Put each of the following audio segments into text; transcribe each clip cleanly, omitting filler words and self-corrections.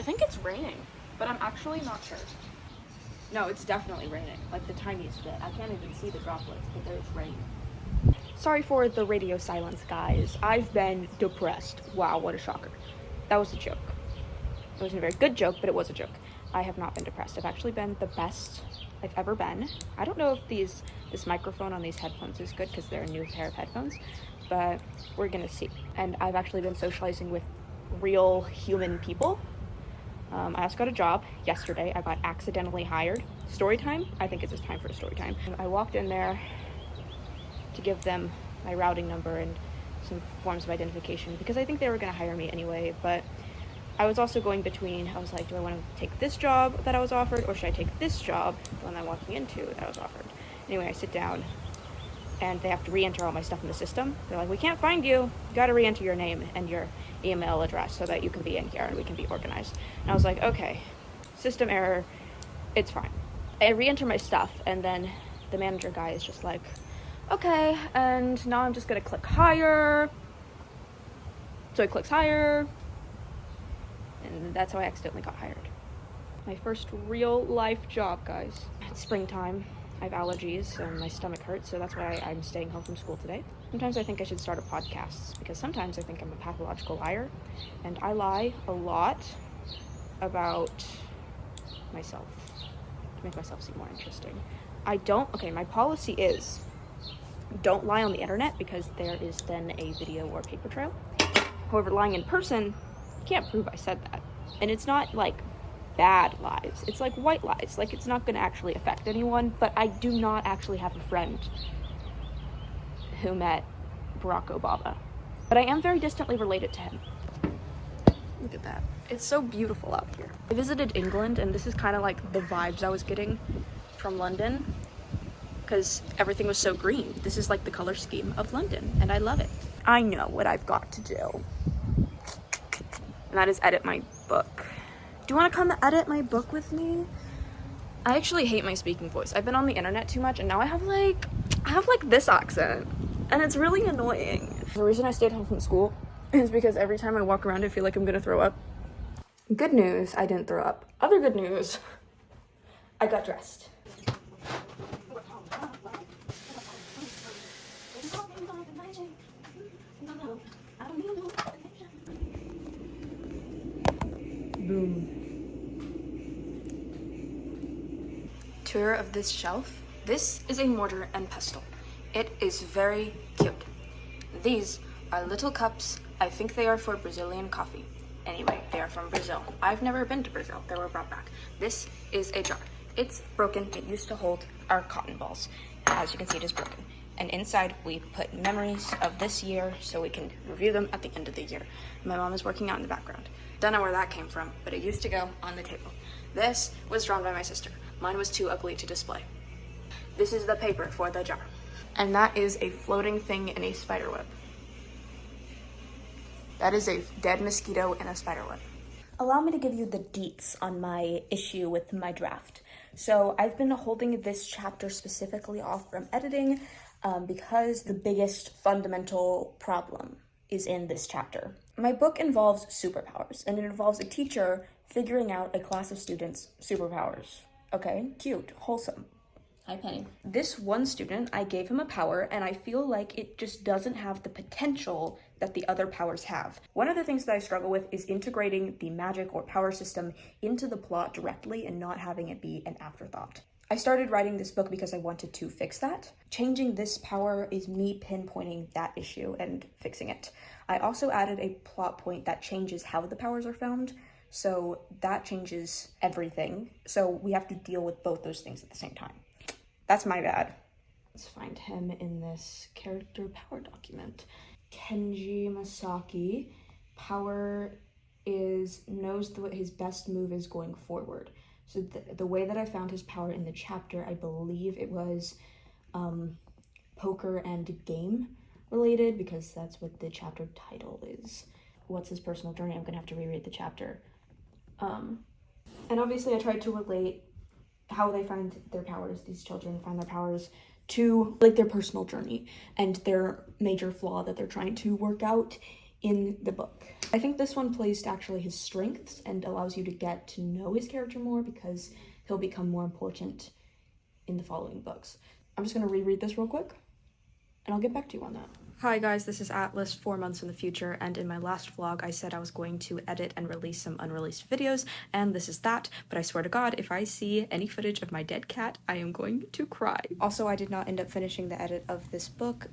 I think it's raining, but I'm actually not sure. No, it's definitely raining, like the tiniest bit. I can't even see the droplets, but there's rain. Sorry for the radio silence, guys. I've been depressed. Wow, what a shocker. That was a joke. It wasn't a very good joke, but it was a joke. I have not been depressed. I've actually been the best I've ever been. I don't know if this microphone on these headphones is good because they're a new pair of headphones, but we're gonna see. And I've actually been socializing with real human people. I also got a job yesterday. I got accidentally hired. Story time? I think it's just time for a story time. I walked in there to give them my routing number and some forms of identification because I think they were going to hire me anyway, but I was also going between, I was like, do I want to take this job that I was offered or should I take this job, the one I'm walking into, that I was offered? Anyway, I sit down and they have to re-enter all my stuff in the system. They're like, we can't find you. You got to re-enter your name and your email address so that you can be in here and we can be organized. And I was like, okay, system error, it's fine. I re-enter my stuff and then the manager guy is just like, okay, and now I'm just gonna click hire. So he clicks hire, and that's how I accidentally got hired. My first real life job, guys. It's springtime. I have allergies and my stomach hurts, so that's why I'm staying home from school today. Sometimes I think I should start a podcast because sometimes I think I'm a pathological liar, and I lie a lot about myself to make myself seem more interesting. My policy is don't lie on the internet because there is then a video or paper trail. However, lying in person, you can't prove I said that. And it's not like bad lies. It's like white lies. Like it's not going to actually affect anyone, but I do not actually have a friend who met Barack Obama. But I am very distantly related to him. Look at that. It's so beautiful out here. I visited England and this is kind of like the vibes I was getting from London because everything was so green. This is like the color scheme of London and I love it. I know what I've got to do. And that is edit my book. Do you want to come edit my book with me? I actually hate my speaking voice. I've been on the internet too much and now I have like this accent and it's really annoying. The reason I stayed home from school is because every time I walk around I feel like I'm gonna throw up. Good news, I didn't throw up. Other good news, I got dressed. Boom. Tour of this shelf. This is a mortar and pestle. It is very cute. These are little cups. I think they are for Brazilian coffee. Anyway, they are from Brazil. I've never been to Brazil. They were brought back. This is a jar. It's broken. It used to hold our cotton balls. As you can see, it is broken. And inside we put memories of this year so we can review them at the end of the year. My mom is working out in the background. Don't know where that came from, but it used to go on the table. This was drawn by my sister. Mine was too ugly to display. This is the paper for the jar. And that is a floating thing in a spider web. That is a dead mosquito in a spider web. Allow me to give you the deets on my issue with my draft. So I've been holding this chapter specifically off from editing because the biggest fundamental problem is in this chapter. My book involves superpowers, and it involves a teacher figuring out a class of students' superpowers. Okay, cute, wholesome. Hi, Penny. This one student, I gave him a power, and I feel like it just doesn't have the potential that the other powers have. One of the things that I struggle with is integrating the magic or power system into the plot directly and not having it be an afterthought. I started writing this book because I wanted to fix that. Changing this power is me pinpointing that issue and fixing it. I also added a plot point that changes how the powers are found, so that changes everything. So we have to deal with both those things at the same time. That's my bad. Let's find him in this character power document. Kenji Masaki, power knows what his best move is going forward. So the way that I found his power in the chapter, I believe it was poker and game related, because that's what the chapter title is. What's his personal journey? I'm gonna have to reread the chapter. And obviously I tried to relate how they find their powers, these children find their powers, to like their personal journey and their major flaw that they're trying to work out in the book. I think this one plays to actually his strengths and allows you to get to know his character more because he'll become more important in the following books. I'm just gonna reread this real quick and I'll get back to you on that. Hi guys, this is Atlas 4 months in the future, and in my last vlog I said I was going to edit and release some unreleased videos, and this is that, but I swear to God, if I see any footage of my dead cat, I am going to cry. Also, I did not end up finishing the edit of this book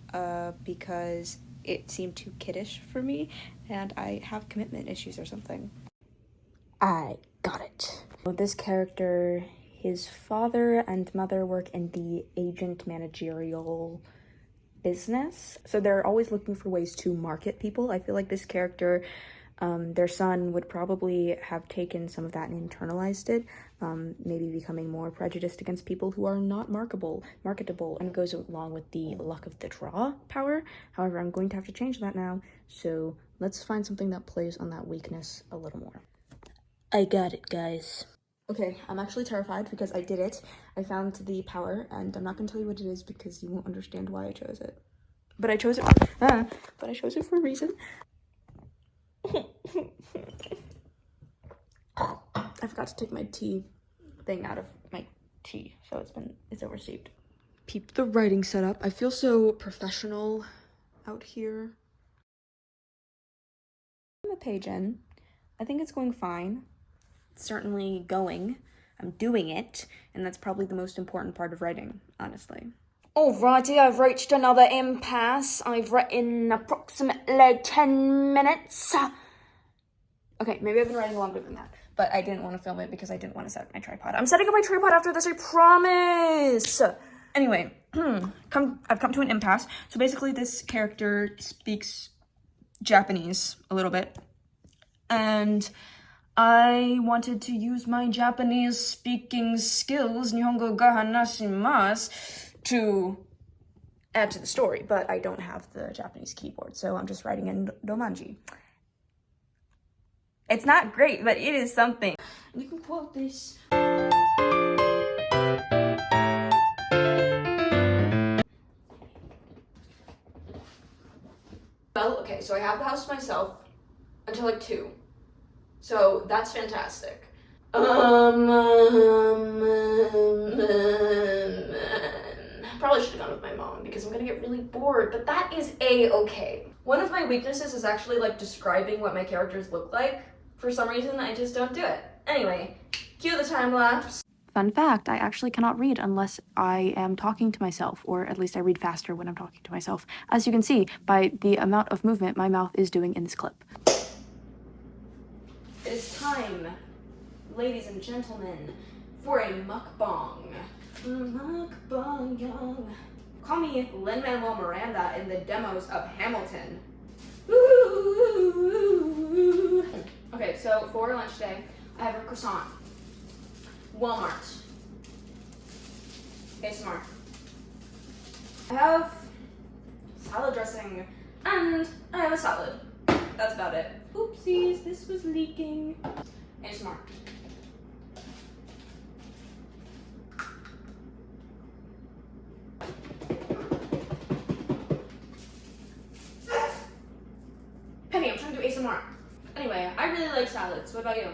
because it seemed too kiddish for me, and I have commitment issues or something. I got it. This character, his father and mother work in the agent managerial business, so they're always looking for ways to market people. I feel like this character, their son would probably have taken some of that and internalized it, maybe becoming more prejudiced against people who are not marketable, and goes along with the luck of the draw power. However, I'm going to have to change that now, so let's find something that plays on that weakness a little more. I got it, guys. Okay, I'm actually terrified because I did it. I found the power, and I'm not gonna tell you what it is because you won't understand why I chose it. But I chose it for a reason. I forgot to take my tea thing out of my tea, so it's oversteeped. Peep the writing setup. I feel so professional out here. I'm a page in. I think it's going fine. It's certainly going. I'm doing it, and that's probably the most important part of writing, honestly. Alrighty, I've reached another impasse. I've written approximately 10 minutes. Okay, maybe I've been writing longer than that, but I didn't want to film it because I didn't want to set up my tripod. I'm setting up my tripod after this, I promise! Anyway, I've come to an impasse. So basically this character speaks Japanese a little bit, and I wanted to use my Japanese speaking skills, Nihongo ga hanashimasu, to add to the story, but I don't have the Japanese keyboard, so I'm just writing in romanji. It's not great, but it is something. You can quote this. Well, okay, so I have the house to myself until like 2. So that's fantastic. Probably should have gone with my mom because I'm gonna get really bored, but that is a-okay. One of my weaknesses is actually like describing what my characters look like. For some reason, I just don't do it. Anyway, cue the time lapse. Fun fact, I actually cannot read unless I am talking to myself, or at least I read faster when I'm talking to myself, as you can see by the amount of movement my mouth is doing in this clip. It is time, ladies and gentlemen, for a mukbang. Mukbang. Call me Lin-Manuel Miranda in the demos of Hamilton. Ooh. Okay, so for lunch today, I have a croissant. Walmart. ASMR. I have salad dressing, and I have a salad. That's about it. Oopsies, this was leaking. ASMR. Penny, I'm trying to do ASMR. Anyway, I really like salads. What about you?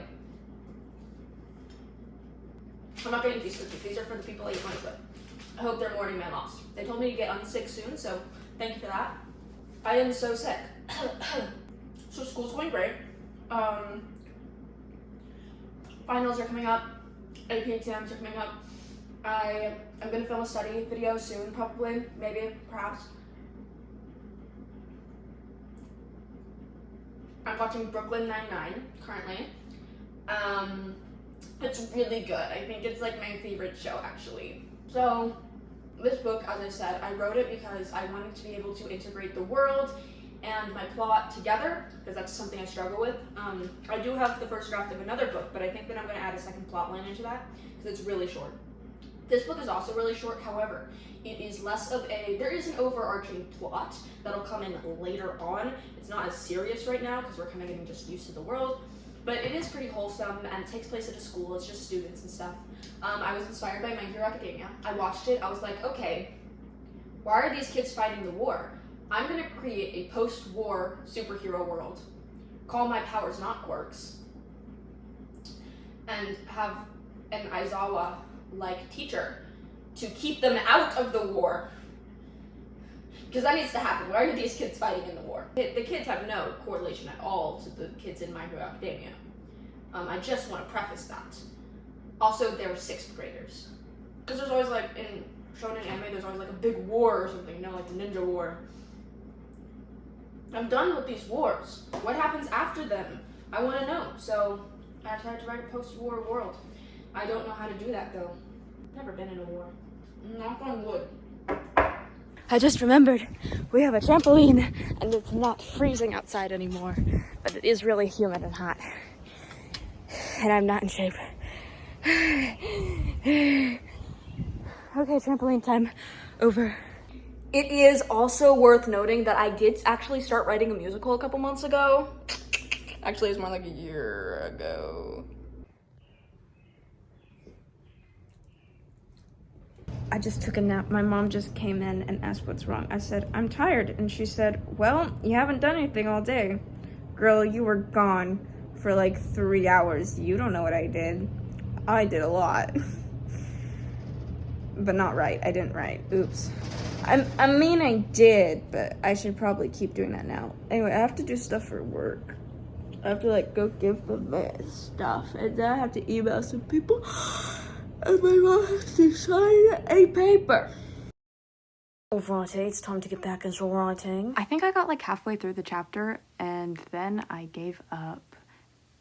I'm not gonna eat these cookies. These are for the people I eat lunch with. I hope they're mourning my loss. They told me to get unsick soon, so thank you for that. I am so sick. So school's going great. Finals are coming up. AP exams are coming up. I'm gonna film a study video soon, probably, maybe, perhaps. I'm watching Brooklyn Nine-Nine currently. It's really good. I think it's like my favorite show, actually. So this book, as I said, I wrote it because I wanted to be able to integrate the world and my plot together, because that's something I struggle with. I do have the first draft of another book, but I think that I'm going to add a second plot line into that because it's really short. This book is also really short, however, it is less of there is an overarching plot that'll come in later on. It's not as serious right now because we're kind of getting just used to the world, but it is pretty wholesome and it takes place at a school. It's just students and stuff. I was inspired by My Hero Academia. I watched it, I was like, okay, why are these kids fighting the war? I'm gonna create a post-war superhero world, call my powers not quirks, and have an Aizawa-like teacher to keep them out of the war. Because that needs to happen. Why are these kids fighting in the war? The kids have no correlation at all to the kids in My Hero Academia. I just want to preface that. Also, they're 6th graders. Because there's always like, in shonen anime, there's always like a big war or something, you know, like the ninja war. I'm done with these wars. What happens after them? I want to know. So I tried to write a post-war world. I don't know how to do that though. Never been in a war. Knock on wood. I just remembered we have a trampoline and it's not freezing outside anymore, but it is really humid and hot. And I'm not in shape. Okay, trampoline time over. It is also worth noting that I did actually start writing a musical a couple months ago. Actually, it's more like a year ago. I just took a nap. My mom just came in and asked what's wrong. I said, I'm tired. And she said, well, you haven't done anything all day. Girl, you were gone for like 3 hours. You don't know what I did. I did a lot. But not right. I didn't write. Oops. I mean, I did, but I should probably keep doing that now. Anyway, I have to do stuff for work. I have to like go give them their stuff. And then I have to email some people. And my mom has to sign a paper. Alrighty, it's time to get back into writing. I think I got like halfway through the chapter and then I gave up.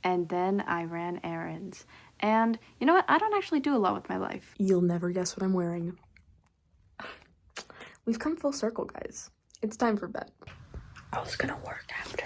And then I ran errands. And you know what? I don't actually do a lot with my life. You'll never guess what I'm wearing. We've come full circle, guys. It's time for bed. I was gonna work after.